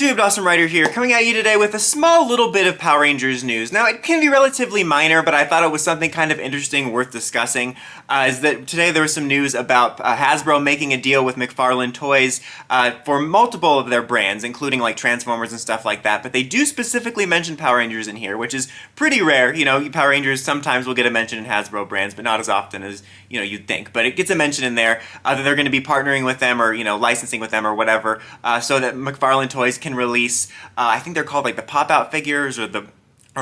YouTube, Awesome Writer here, coming at you today with a small little bit of Power Rangers news. Now, it can be relatively minor, but I thought it was something kind of interesting worth discussing, is that today there was some news about Hasbro making a deal with Mcfalane toys for multiple of their brands, including like Transformers and stuff like that, but they do specifically mention Power Rangers in here, which is pretty rare. You know, Power Rangers sometimes will get a mention in Hasbro brands, but not as often as, you know, you'd think. But it gets a mention in there that they're going to be partnering with them or, you know, licensing with them or whatever, so that Mcfalane toys can release, I think they're called like the pop-out figures or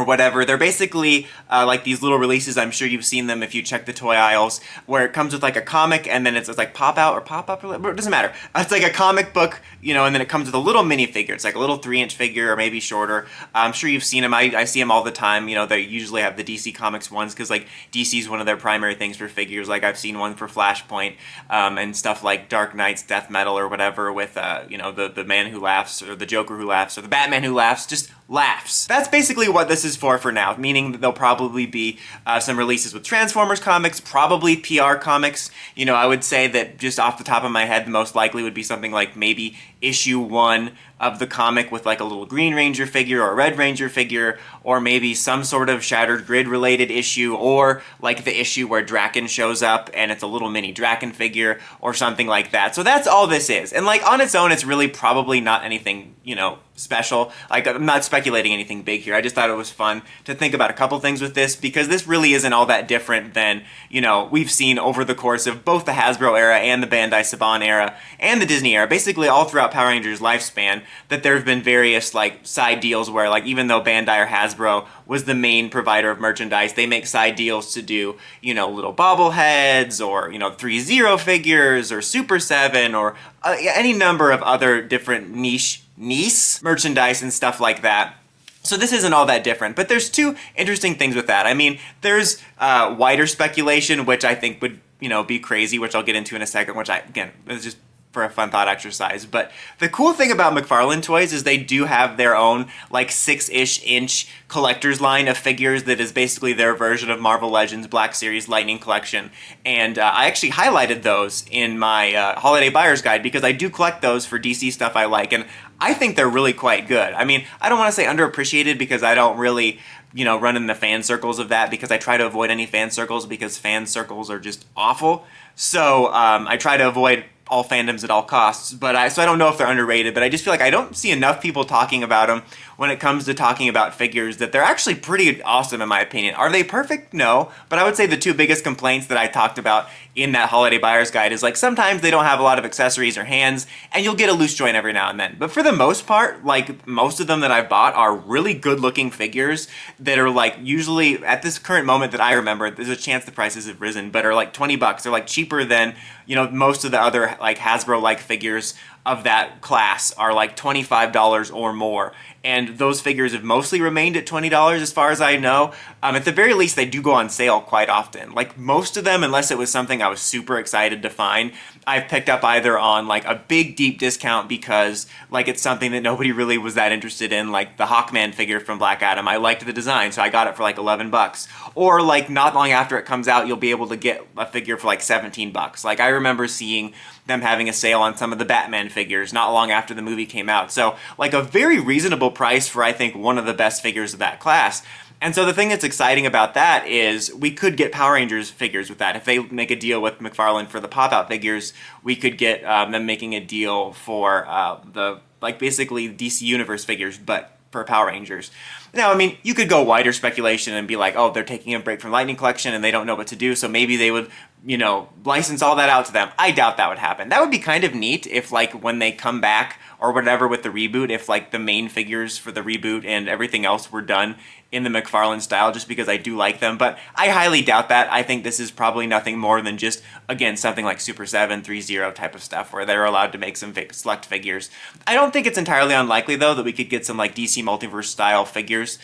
whatever. They're basically like these little releases. I'm sure you've seen them if you check the toy aisles, where it comes with like a comic and then it's like pop-out or pop-up, or it doesn't matter. It's like a comic book, you know, and then it comes with a little mini figure. It's like a little 3-inch figure or maybe shorter. I'm sure you've seen them. I see them all the time. You know, they usually have the DC Comics ones because like DC is one of their primary things for figures. Like I've seen one for Flashpoint and stuff like Dark Knight's Death Metal or whatever with, you know, the man who laughs or the Joker who laughs or the Batman who laughs, just laughs. That's basically what this is for now, meaning that there'll probably be some releases with Transformers comics, probably PR comics. You know, I would say that just off the top of my head, the most likely would be something like maybe issue 1 of the comic with like a little Green Ranger figure or a Red Ranger figure, or maybe some sort of Shattered Grid related issue, or like the issue where Draken shows up and it's a little mini Draken figure or something like that. So that's all this is. And like on its own, it's really probably not anything, you know, special. Like I'm not speculating anything big here. I just thought it was fun to think about a couple things with this, because this really isn't all that different than, you know, we've seen over the course of both the Hasbro era and the Bandai Saban era and the Disney era, basically all throughout Power Rangers lifespan, that there have been various like side deals where like even though Bandai or Hasbro was the main provider of merchandise, they make side deals to do, you know, little bobbleheads or, you know, 3-0 figures or Super 7 or any number of other different niche merchandise and stuff like that. So this isn't all that different, but there's two interesting things with that. I mean, there's wider speculation, which I think would, you know, be crazy, which I'll get into in a second, which again, is just for a fun thought exercise. But the cool thing about Mcfalane toys is they do have their own like 6-ish inch collector's line of figures that is basically their version of Marvel Legends Black Series Lightning Collection. And I actually highlighted those in my holiday buyer's guide because I do collect those for DC stuff I like, and I think they're really quite good. I mean, I don't want to say underappreciated because I don't really, you know, run in the fan circles of that, because I try to avoid any fan circles because fan circles are just awful. So I try to avoid all fandoms at all costs, but so I don't know if they're underrated, but I just feel like I don't see enough people talking about them when it comes to talking about figures that they're actually pretty awesome in my opinion. Are they perfect? No, but I would say the two biggest complaints that I talked about in that holiday buyer's guide is like sometimes they don't have a lot of accessories or hands, and you'll get a loose joint every now and then. But for the most part, like most of them that I've bought are really good looking figures that are like usually at this current moment that I remember, there's a chance the prices have risen, but are like $20. They're like cheaper than, you know, most of the other like Hasbro-like figures of that class are like $25 or more. And those figures have mostly remained at $20 as far as I know. At the very least, they do go on sale quite often. Like most of them, unless it was something I was super excited to find, I've picked up either on like a big deep discount because like it's something that nobody really was that interested in, like the Hawkman figure from Black Adam. I liked the design, so I got it for like $11. Or like not long after it comes out, you'll be able to get a figure for like $17. Like I remember seeing them having a sale on some of the Batman figures not long after the movie came out. So like a very reasonable price for I think one of the best figures of that class. And so the thing that's exciting about that is we could get Power Rangers figures with that. If they make a deal with Mcfalane for the pop-out figures, we could get them making a deal for the like basically DC Universe figures, but for Power Rangers. Now, I mean, you could go wider speculation and be like, oh, they're taking a break from Lightning Collection and they don't know what to do, so maybe they would, you know, license all that out to them. I doubt that would happen. That would be kind of neat if, like, when they come back or whatever with the reboot, if, like, the main figures for the reboot and everything else were done in the Mcfalane style, just because I do like them. But I highly doubt that. I think this is probably nothing more than just, again, something like Super 7, 3-0 type of stuff where they're allowed to make some select figures. I don't think it's entirely unlikely, though, that we could get some, like, DC Multiverse style figures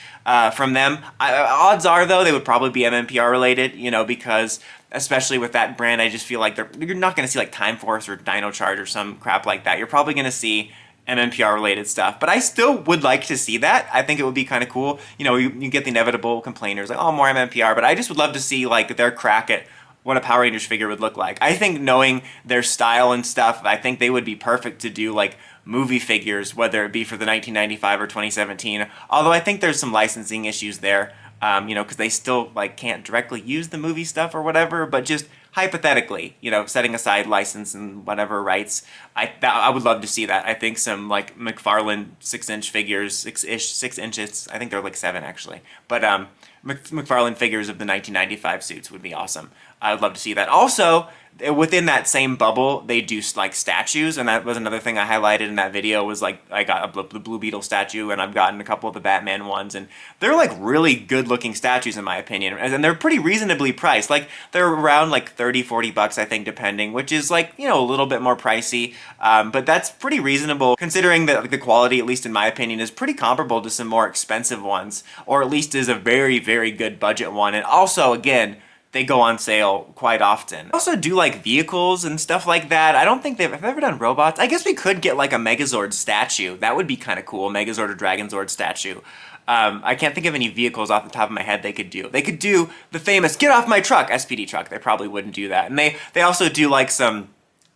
from them. Odds are, though, they would probably be MMPR related, you know, because especially with that brand, I just feel like you're not going to see like Time Force or Dino Charge or some crap like that. You're probably going to see MMPR related stuff, but I still would like to see that. I think it would be kind of cool. You know, you get the inevitable complainers like, oh, more MMPR, but I just would love to see like their crack at what a Power Rangers figure would look like. I think knowing their style and stuff, I think they would be perfect to do like movie figures, whether it be for the 1995 or 2017. Although I think there's some licensing issues there, you know, because they still like can't directly use the movie stuff or whatever. But just hypothetically, you know, setting aside license and whatever rights, I would love to see that. I think some like Mcfarlane 6-inch figures, 6 inches. I think they're like 7 actually, but Mcfarlane figures of the 1995 suits would be awesome. I would love to see that. Also, within that same bubble, they do like statues, and that was another thing I highlighted in that video. Was like I got the Blue Beetle statue, and I've gotten a couple of the Batman ones, and they're like really good looking statues in my opinion, and they're pretty reasonably priced. Like they're around like 30-40 bucks, I think, depending, which is like, you know, a little bit more pricey, but that's pretty reasonable considering that like, the quality, at least in my opinion, is pretty comparable to some more expensive ones, or at least is a very good budget one. And also, again, they go on sale quite often. They also do like vehicles and stuff like that. I don't think have ever done robots. I guess we could get like a Megazord statue. That would be kind of cool, Megazord or Dragonzord statue. I can't think of any vehicles off the top of my head they could do. They could do the famous "Get Off My Truck" SPD truck. They probably wouldn't do that. And they also do like some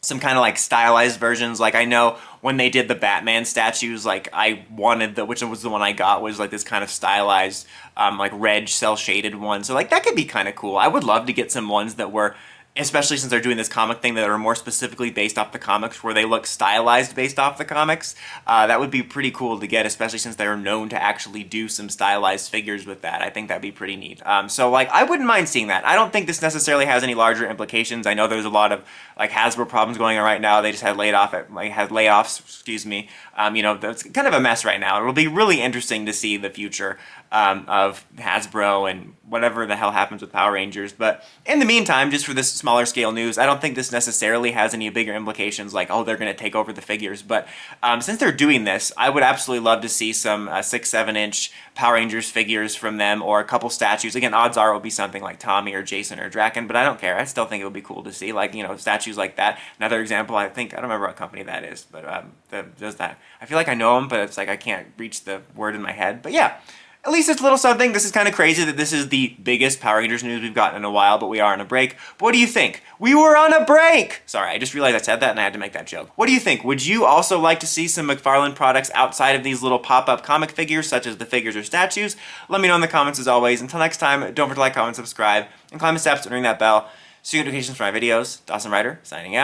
kind of like stylized versions. Like I know when they did the Batman statues, like I wanted which was the one I got, was like this kind of stylized, like red cell shaded one. So like that could be kind of cool. I would love to get some ones that were, especially since they're doing this comic thing, that are more specifically based off the comics, where they look stylized based off the comics. That would be pretty cool to get, especially since they're known to actually do some stylized figures with that. I think that'd be pretty neat. So like, I wouldn't mind seeing that. I don't think this necessarily has any larger implications. I know there's a lot of like Hasbro problems going on right now. They just had layoffs, excuse me. You know, it's kind of a mess right now. It'll be really interesting to see the future of Hasbro and whatever the hell happens with Power Rangers. But in the meantime, just for this smaller scale news, I don't think this necessarily has any bigger implications like, oh, they're going to take over the figures. But since they're doing this, I would absolutely love to see some 6-7 inch Power Rangers figures from them, or a couple statues. Again, odds are it will be something like Tommy or Jason or Draken, but I don't care. I still think it would be cool to see, like, you know, statues like that. Another example, I don't remember what company that is, but that does that. I feel like I know them, but it's like I can't reach the word in my head. But yeah, at least it's a little something. This is kind of crazy that this is the biggest Power Rangers news we've gotten in a while, but we are on a break. But what do you think? We were on a break! Sorry, I just realized I said that and I had to make that joke. What do you think? Would you also like to see some Mcfarlane products outside of these little pop-up comic figures, such as the figures or statues? Let me know in the comments as always. Until next time, don't forget to like, comment, subscribe, and climb the steps and ring that bell so you get notifications for my videos. Dawson Ryder, signing out.